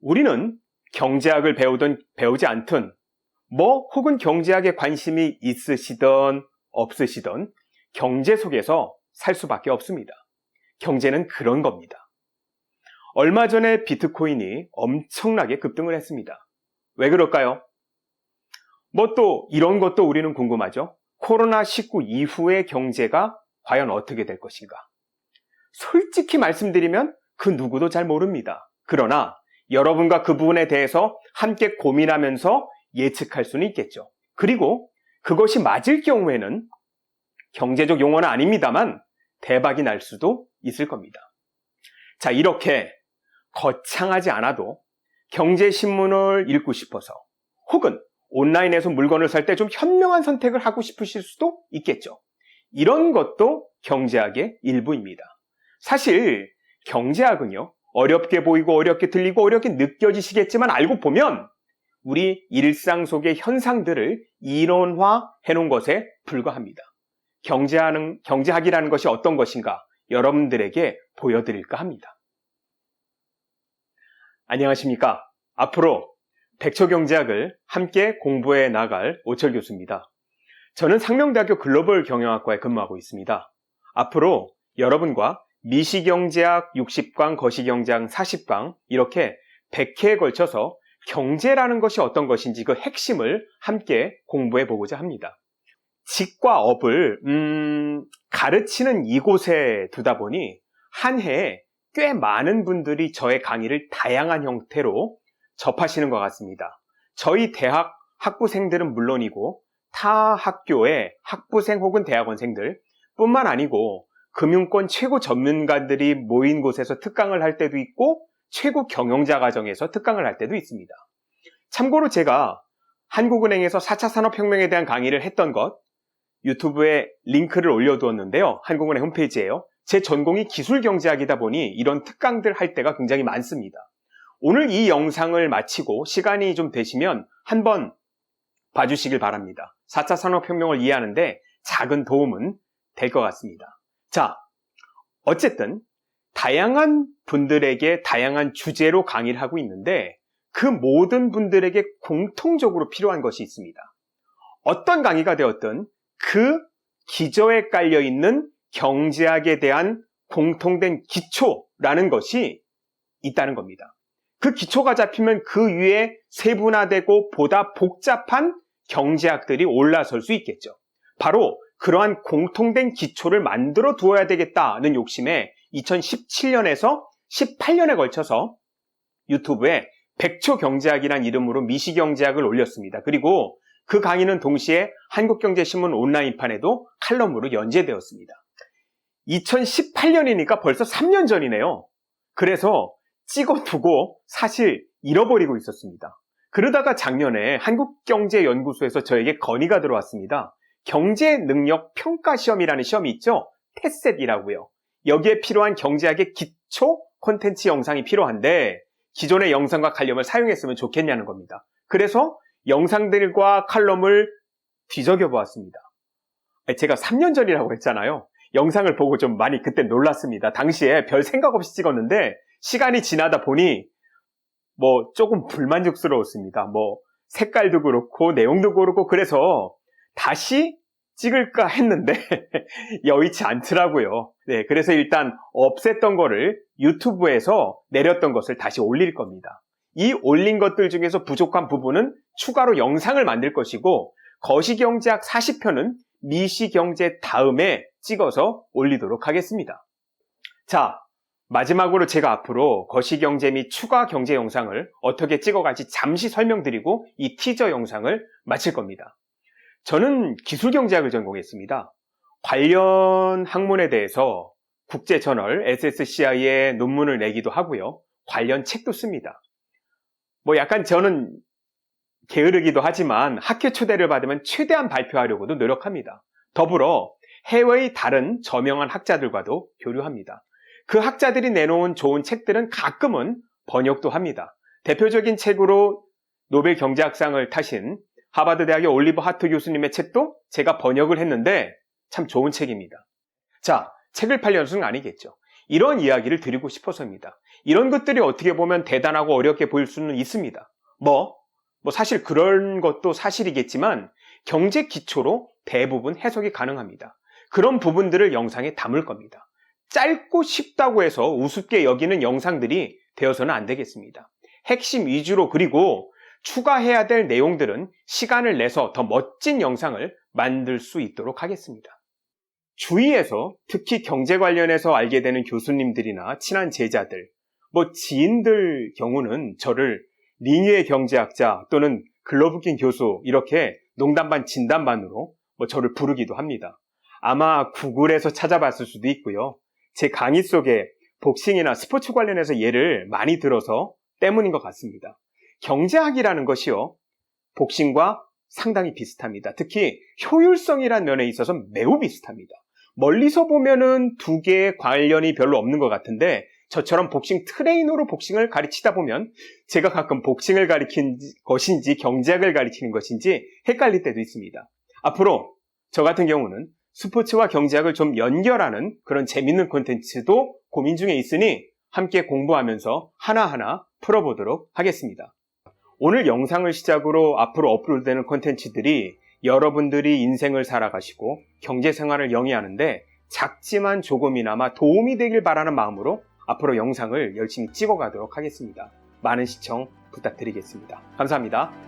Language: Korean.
우리는 경제학을 배우든 배우지 않든 혹은 경제학에 관심이 있으시든 없으시든 경제 속에서 살 수밖에 없습니다. 경제는 그런 겁니다. 얼마 전에 비트코인이 엄청나게 급등을 했습니다. 왜 그럴까요? 또 이런 것도 우리는 궁금하죠. 코로나19 이후의 경제가 과연 어떻게 될 것인가? 솔직히 말씀드리면 그 누구도 잘 모릅니다. 그러나 여러분과 그 부분에 대해서 함께 고민하면서 예측할 수는 있겠죠. 그리고 그것이 맞을 경우에는 경제적 용어는 아닙니다만 대박이 날 수도 있을 겁니다. 자, 이렇게 거창하지 않아도 경제신문을 읽고 싶어서 혹은 온라인에서 물건을 살 때 좀 현명한 선택을 하고 싶으실 수도 있겠죠. 이런 것도 경제학의 일부입니다. 사실 경제학은요, 어렵게 보이고 어렵게 들리고 어렵게 느껴지시겠지만 알고 보면 우리 일상 속의 현상들을 이론화해 놓은 것에 불과합니다. 경제학이라는 것이 어떤 것인가 여러분들에게 보여드릴까 합니다. 안녕하십니까? 앞으로 백초경제학을 함께 공부해 나갈 오철 교수입니다. 저는 상명대학교 글로벌 경영학과에 근무하고 있습니다. 앞으로 여러분과 미시경제학 60강, 거시경제학 40강 이렇게 100회에 걸쳐서 경제라는 것이 어떤 것인지 그 핵심을 함께 공부해 보고자 합니다. 직과 업을 가르치는 이곳에 두다 보니 한 해에 꽤 많은 분들이 저의 강의를 다양한 형태로 접하시는 것 같습니다. 저희 대학 학부생들은 물론이고 타 학교의 학부생 혹은 대학원생들 뿐만 아니고 금융권 최고 전문가들이 모인 곳에서 특강을 할 때도 있고 최고 경영자 과정에서 특강을 할 때도 있습니다. 참고로 제가 한국은행에서 4차 산업혁명에 대한 강의를 했던 것 유튜브에 링크를 올려두었는데요. 한국은행 홈페이지에요. 제 전공이 기술경제학이다 보니 이런 특강들 할 때가 굉장히 많습니다. 오늘 이 영상을 마치고 시간이 좀 되시면 한번 봐주시길 바랍니다. 4차 산업혁명을 이해하는데 작은 도움은 될 것 같습니다. 자, 어쨌든 다양한 분들에게 다양한 주제로 강의를 하고 있는데 그 모든 분들에게 공통적으로 필요한 것이 있습니다. 어떤 강의가 되었든 그 기저에 깔려있는 경제학에 대한 공통된 기초라는 것이 있다는 겁니다. 그 기초가 잡히면 그 위에 세분화되고 보다 복잡한 경제학들이 올라설 수 있겠죠. 바로 그러한 공통된 기초를 만들어 두어야 되겠다는 욕심에 2017년에서 18년에 걸쳐서 유튜브에 백초경제학이라는 이름으로 미시경제학을 올렸습니다. 그리고 그 강의는 동시에 한국경제신문 온라인판에도 칼럼으로 연재되었습니다. 2018년이니까 벌써 3년 전이네요. 그래서 찍어두고 사실 잃어버리고 있었습니다. 그러다가 작년에 한국경제연구소에서 저에게 건의가 들어왔습니다. 경제능력평가시험이라는 시험이 있죠? 테셋이라고요. 여기에 필요한 경제학의 기초 콘텐츠 영상이 필요한데 기존의 영상과 칼럼을 사용했으면 좋겠냐는 겁니다. 그래서 영상들과 칼럼을 뒤적여 보았습니다. 제가 3년 전이라고 했잖아요. 영상을 보고 좀 많이 그때 놀랐습니다. 당시에 별 생각 없이 찍었는데 시간이 지나다 보니 조금 불만족스러웠습니다. 색깔도 그렇고 내용도 그렇고 그래서 다시 찍을까 했는데 여의치 않더라고요. 네, 그래서 일단 없앴던 거를 유튜브에서 내렸던 것을 다시 올릴 겁니다. 이 올린 것들 중에서 부족한 부분은 추가로 영상을 만들 것이고 거시경제학 40편은 미시경제 다음에 찍어서 올리도록 하겠습니다. 자, 마지막으로 제가 앞으로 거시경제 및 추가 경제 영상을 어떻게 찍어갈지 잠시 설명드리고 이 티저 영상을 마칠 겁니다. 저는 기술경제학을 전공했습니다. 관련 학문에 대해서 국제저널 SSCI에 논문을 내기도 하고요. 관련 책도 씁니다. 약간 저는 게으르기도 하지만 학회 초대를 받으면 최대한 발표하려고도 노력합니다. 더불어 해외의 다른 저명한 학자들과도 교류합니다. 그 학자들이 내놓은 좋은 책들은 가끔은 번역도 합니다. 대표적인 책으로 노벨 경제학상을 타신 하버드 대학의 올리버 하트 교수님의 책도 제가 번역을 했는데 참 좋은 책입니다. 자, 책을 팔려는 아니겠죠. 이런 이야기를 드리고 싶어서입니다. 이런 것들이 어떻게 보면 대단하고 어렵게 보일 수는 있습니다. 사실 그런 것도 사실이겠지만 경제 기초로 대부분 해석이 가능합니다. 그런 부분들을 영상에 담을 겁니다. 짧고 쉽다고 해서 우습게 여기는 영상들이 되어서는 안 되겠습니다. 핵심 위주로, 그리고 추가해야 될 내용들은 시간을 내서 더 멋진 영상을 만들 수 있도록 하겠습니다. 주위에서 특히 경제 관련해서 알게 되는 교수님들이나 친한 제자들, 지인들 경우는 저를 링의 경제학자 또는 글로브킨 교수, 이렇게 농담 반 진담 반으로 저를 부르기도 합니다. 아마 구글에서 찾아봤을 수도 있고요. 제 강의 속에 복싱이나 스포츠 관련해서 예를 많이 들어서 때문인 것 같습니다. 경제학이라는 것이요, 복싱과 상당히 비슷합니다. 특히 효율성이라는 면에 있어서 매우 비슷합니다. 멀리서 보면은 두 개의 관련이 별로 없는 것 같은데, 저처럼 복싱 트레이너로 복싱을 가르치다 보면 제가 가끔 복싱을 가르치는 것인지 경제학을 가르치는 것인지 헷갈릴 때도 있습니다. 앞으로 저 같은 경우는 스포츠와 경제학을 좀 연결하는 그런 재밌는 콘텐츠도 고민 중에 있으니 함께 공부하면서 하나하나 풀어보도록 하겠습니다. 오늘 영상을 시작으로 앞으로 업로드되는 콘텐츠들이 여러분들이 인생을 살아가시고 경제생활을 영위하는데 작지만 조금이나마 도움이 되길 바라는 마음으로 앞으로 영상을 열심히 찍어가도록 하겠습니다. 많은 시청 부탁드리겠습니다. 감사합니다.